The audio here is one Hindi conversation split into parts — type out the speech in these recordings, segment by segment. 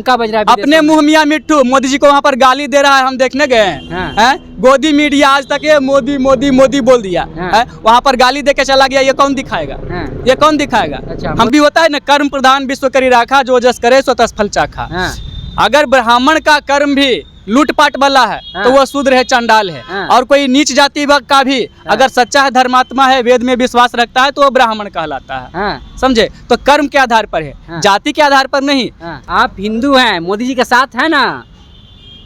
का बज रहा है अपने मुंह मियां मिट्टू मोदी जी को वहाँ पर गाली दे रहा है, हम देखने गए हैं। हाँ। गोदी मीडिया आज तक ये मोदी मोदी मोदी बोल दिया हाँ। है, वहाँ पर गाली दे के चला गया। ये कौन दिखाएगा? हाँ। ये कौन दिखाएगा? अच्छा, हम भी होता है ना, कर्म प्रधान विश्व करी राखा, जो जस करे सो तस फल चाखा। हाँ। अगर ब्राह्मण का कर्म भी लूटपाट वाला है तो वह शूद्र है, चंडाल है। हाँ। और कोई नीच जाति का भी अगर सच्चा है, धर्मात्मा है, वेद में विश्वास रखता है तो वो ब्राह्मण कहलाता है। हाँ। समझे? तो कर्म के आधार पर है, हाँ। जाति के आधार पर नहीं। हाँ। आप हिंदू हैं, मोदी जी के साथ है ना?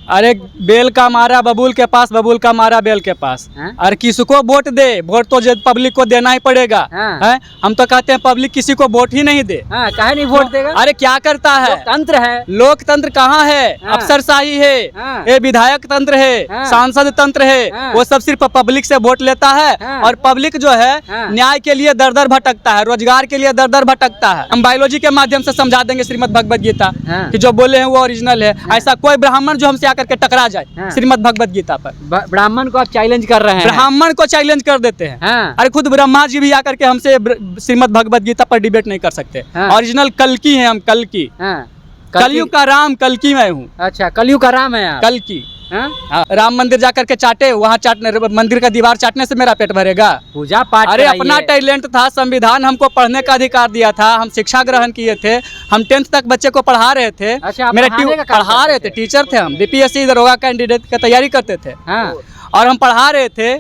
अरे बेल का मारा बबूल के पास, बबूल का मारा बेल के पास। हाँ? और किसको वोट दे? वोट तो पब्लिक को देना ही पड़ेगा। हाँ। है? हम तो कहते हैं पब्लिक किसी को वोट ही नहीं दे। हाँ, काहे नहीं वोट देगा? अरे क्या करता है? तंत्र है। लोकतंत्र कहाँ है? हाँ। अफसरशाही है। हाँ। ये विधायक तंत्र है। हाँ। सांसद तंत्र है। हाँ। वो सब सिर्फ पब्लिक से वोट लेता है। हाँ। और पब्लिक जो है हाँ। न्याय के लिए दर दर भटकता है, रोजगार के लिए दर दर भटकता है। हम बायोलॉजी के माध्यम से समझा देंगे श्रीमद् भगवद गीता हाँ। कि जो बोले हैं वो ओरिजिनल है। ऐसा कोई ब्राह्मण जो हमसे आकर के टकरा जाए हाँ। श्रीमद् भगवद गीता पर, ब्राह्मण को आप चैलेंज कर रहे हैं? ब्राह्मण को चैलेंज कर देते हैं। हाँ। अरे खुद ब्रह्मा जी भी आकर के हमसे श्रीमद् भगवद गीता पर डिबेट नहीं कर सकते। हाँ। ओरिजिनल कल्कि हैं हम, कल्कि। हाँ। कलयुग का राम, कल्कि मैं हूँ। अच्छा, कलयुग का राम है आप? कल्कि। हाँ? राम मंदिर जाकर के चाटे, वहाँ चाटने, मंदिर का दीवार चाटने से मेरा पेट भरेगा? पूजा पाठ अरे कराइए। अपना टैलेंट था, संविधान हमको पढ़ने का अधिकार दिया था, हम शिक्षा ग्रहण किए थे, हम 10th तक बच्चे को पढ़ा रहे थे। अच्छा, आप मेरे पढ़ाने का काम पढ़ा रहे करते थे, टीचर थे हम, बीपीएससी दरोगा कैंडिडेट की तैयारी करते थे। हाँ। और हम पढ़ा रहे थे,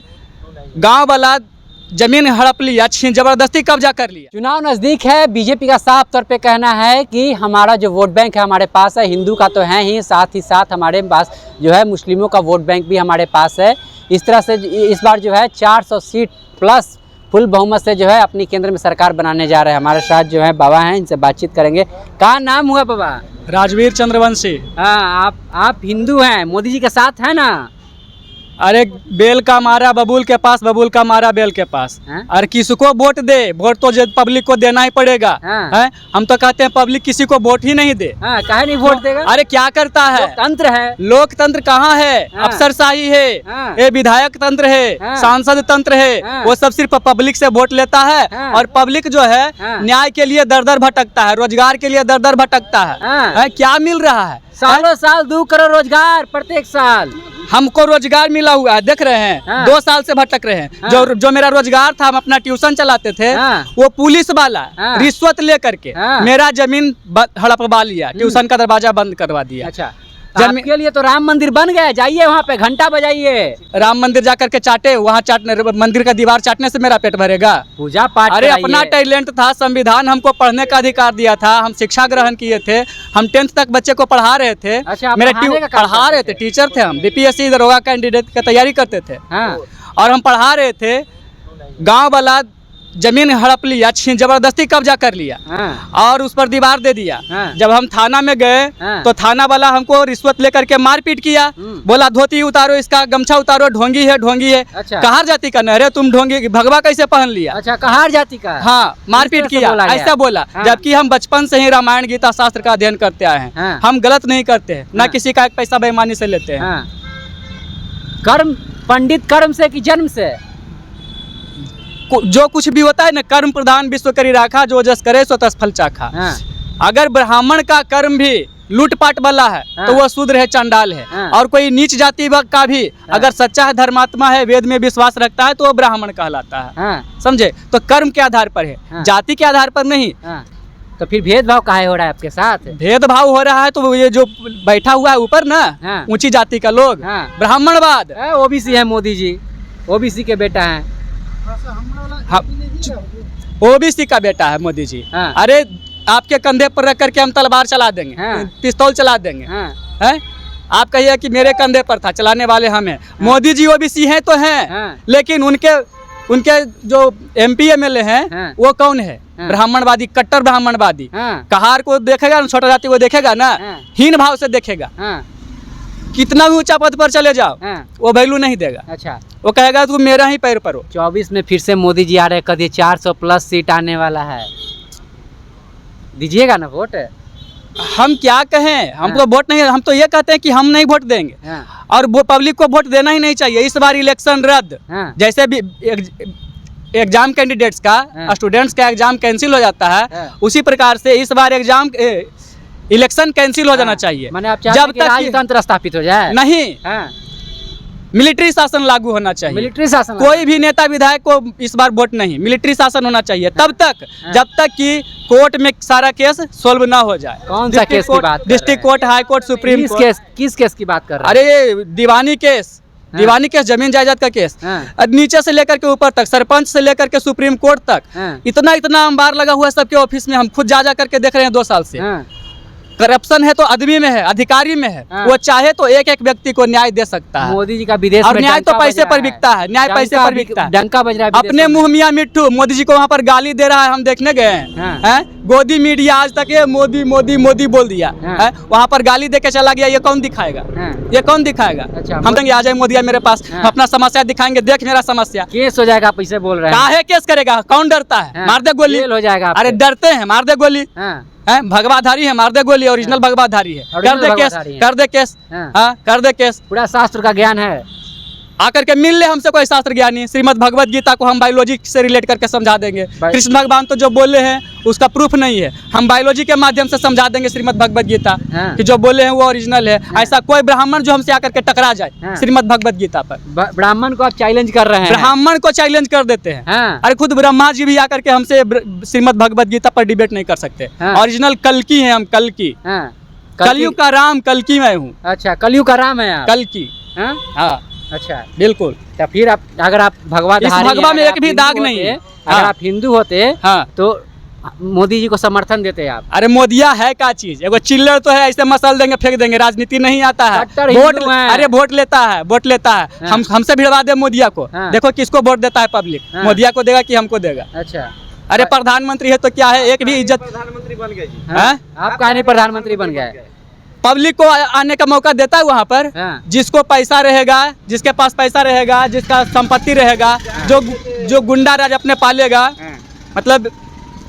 गांव वाला जमीन हड़प लिया, जबरदस्ती कब्जा कर लिया। चुनाव नज़दीक है, बीजेपी का साफ तौर पे कहना है कि हमारा जो वोट बैंक है हमारे पास है, हिंदू का तो है ही, साथ ही साथ हमारे पास जो है मुस्लिमों का वोट बैंक भी हमारे पास है। इस तरह से इस बार जो है 400 सीट प्लस फुल बहुमत से जो है अपनी केंद्र में सरकार बनाने जा रहे हैं। हमारे साथ जो है बाबा हैं, इनसे बातचीत करेंगे। कहाँ नाम हुआ बाबा? राजवीर चंद्रवंशी। हाँ, आप हिंदू हैं, मोदी जी के साथ है ना? अरे बेल का मारा बबूल के पास, बबूल का मारा बेल के पास। हाँ? और किसको वोट दे? वोट तो पब्लिक को देना ही पड़ेगा। हाँ। है? हम तो कहते हैं पब्लिक किसी को वोट ही नहीं दे। हाँ, काहे नहीं वोट देगा? अरे क्या करता है? तंत्र है। लोकतंत्र कहाँ है? हाँ। अफसरशाही है। हाँ। ये विधायक तंत्र है। हाँ। सांसद तंत्र है। हाँ। वो सब सिर्फ पब्लिक से वोट लेता है। हाँ। और पब्लिक जो है हाँ। न्याय के लिए दर दर भटकता है, रोजगार के लिए दर दर भटकता है। हाँ। क्या मिल रहा है? सालों साल 2 करोड़ रोजगार प्रत्येक साल। हमको रोजगार मिला हुआ है, देख रहे हैं। हाँ। 2 साल से भटक रहे हैं। हाँ। जो मेरा रोजगार था, हम अपना ट्यूशन चलाते थे। हाँ। वो पुलिस वाला हाँ। रिश्वत लेकर के हाँ। मेरा जमीन हड़पवा लिया, ट्यूशन का दरवाजा बंद करवा दिया। अच्छा, आपके लिए तो राम मंदिर बन गया, जाइए वहाँ पे घंटा बजाइए। राम मंदिर जाकर के चाटे, वहाँ चाटने, मंदिर का दीवार चाटने से मेरा पेट भरेगा? पूजा पाठ अरे कराइए। अपना टैलेंट था, संविधान हमको पढ़ने का अधिकार दिया था, हम शिक्षा ग्रहण किए थे, हम 10th तक बच्चे को पढ़ा रहे थे। अच्छा, आप मेरे पढ़ाने का काम पढ़ा रहे करते थे, टीचर थे हम, बीपीएससी दरोगा कैंडिडेट की तैयारी करते थे। हाँ। और हम पढ़ा रहे थे, गांव वाला जमीन हड़प लिया, जबरदस्ती कब्जा कर लिया। हाँ। और उस पर दीवार दे दिया। हाँ। जब हम थाना में गए हाँ। तो थाना वाला हमको रिश्वत लेकर के मारपीट किया। बोला धोती उतारो, इसका गमछा उतारो, ढोंगी है, ढोंगी है। अच्छा। कहार जाति का? अरे तुम ढोंगी, भगवा कैसे पहन लिया? अच्छा, कहार जाति का? हाँ, मारपीट इस तरह से किया, बोला गया। ऐसा बोला। हाँ। जबकि हम बचपन से ही रामायण गीता शास्त्र का अध्ययन करते आए हैं। हाँ। हम गलत नहीं करते हैं, न हाँ। किसी का एक पैसा बेईमानी से लेते हैं। हाँ। कर्म पंडित कर्म से कि जन्म से? जो कुछ भी होता है ना, कर्म प्रधान विश्व करी राखा, जो जस करे सो तस फल चाखा। हाँ। अगर ब्राह्मण का कर्म भी लूटपाट वाला है हाँ। तो वह शूद्र है, चंडाल है। हाँ। और कोई नीच जाति का भी अगर सच्चा है, धर्मात्मा है, वेद में विश्वास रखता है तो वह ब्राह्मण कहलाता है। हाँ। समझे? तो कर्म के आधार पर है, हाँ। जाति के आधार पर नहीं। हाँ। तो फिर भेदभाव काहे हो रहा है आपके साथ? भेदभाव हो रहा है तो ये जो बैठा हुआ है ऊपर ना, हाँ। ऊंची जाति का लोग, हाँ। ब्राह्मणवाद। ओबीसी है मोदी जी, ओबीसी के बेटा हैं। ओबीसी का बेटा है मोदी जी। हाँ। अरे आपके कंधे पर रख करके हम तलवार चला देंगे। हाँ। पिस्तौल चला देंगे। हाँ। हैं? आप कहिए कि मेरे कंधे पर था, चलाने वाले हम हैं। मोदी जी ओबीसी हैं तो हैं। हाँ। लेकिन उनके जो एमपी एमएलए हैं हाँ। वो कौन है? हाँ। ब्राह्मणवादी, कट्टर ब्राह्मणवादी। हाँ। कहार को देखेगा ना, छोटा जाति को देखेगा ना, हाँ। हीन भाव से देखेगा। हाँ। कितना भी ऊंचा पद पर चले जाओ, हाँ। वो वैल्यू नहीं देगा। अच्छा, वो कहेगा तू मेरा ही पैर पर हो। 24 में फिर से मोदी जी आ रहे, कभी 400 प्लस सीट आने वाला है, दीजिएगा ना वोट? हम क्या कहें, हमको हाँ। वोट नहीं, हम तो ये कहते हैं कि हम नहीं वोट देंगे। हाँ। और वो पब्लिक को वोट देना ही नहीं चाहिए। इस बार इलेक्शन रद्द। हाँ। जैसे भी एग्जाम कैंडिडेट्स का, हाँ। स्टूडेंट्स का एग्जाम कैंसिल हो जाता है, हाँ। उसी प्रकार से इस बार इलेक्शन कैंसिल हो जाना चाहिए। मैंने आप चाहते हैं कि राजतंत्र स्थापित हो जाए? नहीं, हाँ। मिलिट्री शासन लागू होना चाहिए। मिलिट्री शासन? कोई भी नेता विधायक को इस बार वोट नहीं, मिलिट्री शासन होना चाहिए तब तक जब तक कि कोर्ट में सारा केस सोल्व ना हो जाए। कौन सा केस की बात कर रहे हैं? District court, high court, supreme court. किस केस की बात कर रहे हैं? अरे दीवानी केस, दीवानी केस, जमीन जायदाद का केस, हाँ। नीचे से लेकर के ऊपर तक, सरपंच से लेकर के सुप्रीम कोर्ट तक, हाँ। इतना अंबार लगा हुआ है सबके ऑफिस में। हम खुद जा करके देख रहे हैं 2 साल से। हाँ। करप्शन है तो आदमी में है, अधिकारी में है। हाँ। वो चाहे तो एक एक व्यक्ति को न्याय दे सकता है। मोदी जी का विदेश और में न्याय तो डंका पैसे बज रहा पर बिकता है, न्याय पैसे पर बिकता है। डंका बज रहा है अपने मुंह मियां मिट्ठू मोदी जी को वहाँ पर गाली दे रहा है, हम देखने गए हैं। हाँ। हैं? गोदी मीडिया आज तक ये मोदी मोदी मोदी बोल दिया हाँ। है, वहाँ पर गाली दे के चला गया। ये कौन दिखाएगा? हाँ। ये कौन दिखाएगा? अच्छा, हम कहेंगे आ जाए मोदी मेरे पास, हाँ। अपना समस्या दिखाएंगे, देख मेरा समस्या। केस हो जाएगा, आप इसे बोल रहे हैं? काहे केस करेगा? कौन डरता है? हाँ। मार दे गोली। जेल हो जाएगा आप अरे पे। डरते हैं, मार दे गोली। हाँ। हैं? भगवाधारी है, मार दे गोली। ओरिजिनल भगवाधारी है, कर ओरिजिनल दे केस, भगवाधारी है। कर दे केस। हाँ। हाँ, कर दे केस। पूरा शास्त्र का ज्ञान है। आकर के मिल ले हमसे, कोई शास्त्र ज्ञानी। श्रीमद् भगवत गीता को हम बायोलॉजी से रिलेट करके समझा देंगे। कृष्ण भगवान तो जो बोले हैं उसका प्रूफ नहीं है, हम बायोलॉजी के माध्यम से समझा देंगे श्रीमद् भगवत गीता। हाँ। कि जो बोले हैं वो ओरिजिनल है। हाँ। ऐसा कोई ब्राह्मण जो हमसे आकर के टकरा जाए हाँ। श्रीमद् भगवत गीता पर, ब्राह्मण को आप चैलेंज कर रहे हैं? ब्राह्मण को चैलेंज कर देते हैं। हाँ। अरे खुद ब्रह्मा जी भी आकर के हमसे श्रीमद् भगवत गीता पर डिबेट नहीं कर सकते। हाँ। ओरिजिनल कल्कि है हम, कल्कि। हाँ। कलयुग का राम कल्कि मैं हूँ। अच्छा, कलयुग का राम है आप? कल्कि। हाँ? हाँ अच्छा, बिल्कुल। तो फिर आप अगर आप भगवान इस भगवा में एक भी दाग नहीं है। अगर हाँ। आप हिंदू होते हाँ। तो मोदी जी को समर्थन देते आप? अरे मोदिया है क्या चीज? एगो चिल्लर तो है, ऐसे मसल देंगे फेंक देंगे, राजनीति नहीं आता है। कट्टर वोट, हिंदू हैं। अरे वोट लेता है, वोट लेता है। हाँ। हमसे भिड़वा दे मोदिया को। हाँ। देखो किसको वोट देता है पब्लिक। हाँ। मोदिया को देगा कि हमको देगा? अच्छा। अरे प्रधानमंत्री है तो क्या है, एक भी इज्जत। प्रधानमंत्री बन गए जी। हाँ? आप काहे नहीं प्रधानमंत्री बन गए? पब्लिक को आने का मौका देता है वहाँ पर। हाँ। जिसको पैसा रहेगा, जिसके पास पैसा रहेगा, जिसका संपत्ति रहेगा, जो गुंडा राज अपने पालेगा। मतलब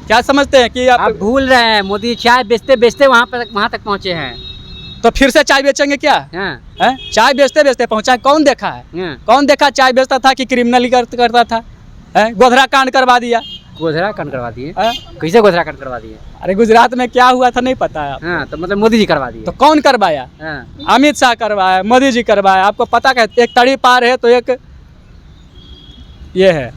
क्या समझते हैं कि आप भूल रहे हैं, मोदी चाय बेचते बेचते वहाँ तक पहुँचे हैं। तो फिर से चाय बेचेंगे क्या? हाँ। है? चाय बेचते बेचते पहुंचा, कौन देखा है? हाँ। कौन देखा चाय बेचता था कि क्रिमिनल करता था? गोधरा कांड करवा दिया। गोधरा कांड करवा दिए? है? कैसे गोधरा कांड करवा दिए? अरे गुजरात में क्या हुआ था नहीं पता है? हाँ, तो मतलब मोदी जी करवा दिए? तो कौन करवाया? हाँ। अमित शाह करवाया, मोदी जी करवाया। आपको पता है, एक तड़ी पार है तो एक ये है।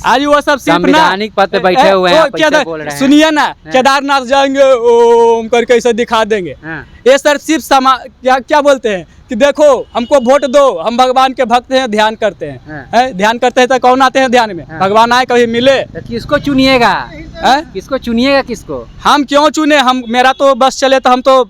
आज वो सब सिर्फ ना संवैधानिक पद पे बैठे हुए हैं, आप ऐसे बोल रहे हैं। सुनिए ना, केदारनाथ जाएंगे ओम करके ऐसे दिखा देंगे। हाँ। ये सर सिर्फ क्या बोलते हैं कि देखो हमको वोट दो, हम भगवान के भक्त हैं, ध्यान करते हैं। हाँ। ध्यान करते हैं तो कौन आते हैं ध्यान में? हाँ। भगवान आए कभी मिले? तो किसको चुनिएगा? है? किसको चुनिएगा? किसको? हम क्यों चुने? हम, मेरा तो बस चले तो हम तो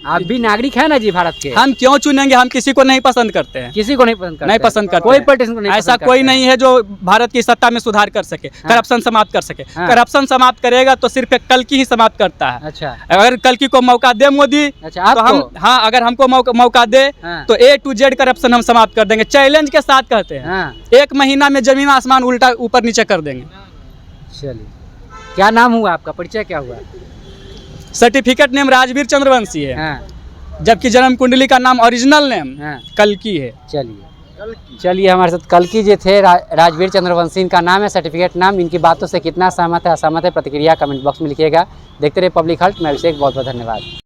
आप भी नागरिक है ना जी भारत के। हम क्यों चुनेंगे? हम किसी को नहीं पसंद करते हैं। किसी को नहीं पसंद करते? नहीं पसंद करते कोई हैं। पॉलिटिशियन को नहीं ऐसा पसंद कोई करते नहीं है जो भारत की सत्ता में सुधार कर सके, करप्शन समाप्त कर सके। हाँ। करप्शन समाप्त करेगा तो सिर्फ एक कल्कि ही समाप्त करता है। अच्छा। अगर कल्कि को मौका दे मोदी, अच्छा, तो हम, आपको? हाँ, अगर हमको मौका दे हाँ। तो A to Z करप्शन हम समाप्त कर देंगे। चैलेंज के साथ कहते हैं। हाँ। 1 महीना में जमीन आसमान उल्टा ऊपर नीचे कर देंगे। चलिए, क्या नाम हुआ आपका? परिचय क्या हुआ? सर्टिफिकेट नेम राजवीर चंद्रवंशी है। हाँ। जबकि जन्म कुंडली का नाम ओरिजिनल नेम हाँ। कल्कि है। चलिए हमारे साथ कल्कि जी थे। राजवीर चंद्रवंशी इनका नाम है, सर्टिफिकेट नाम। इनकी बातों से कितना सहमत है, असहमत है, प्रतिक्रिया कमेंट बॉक्स में लिखिएगा। देखते रहिए पब्लिक हल्ट। मैं अभिषेक, बहुत बहुत धन्यवाद।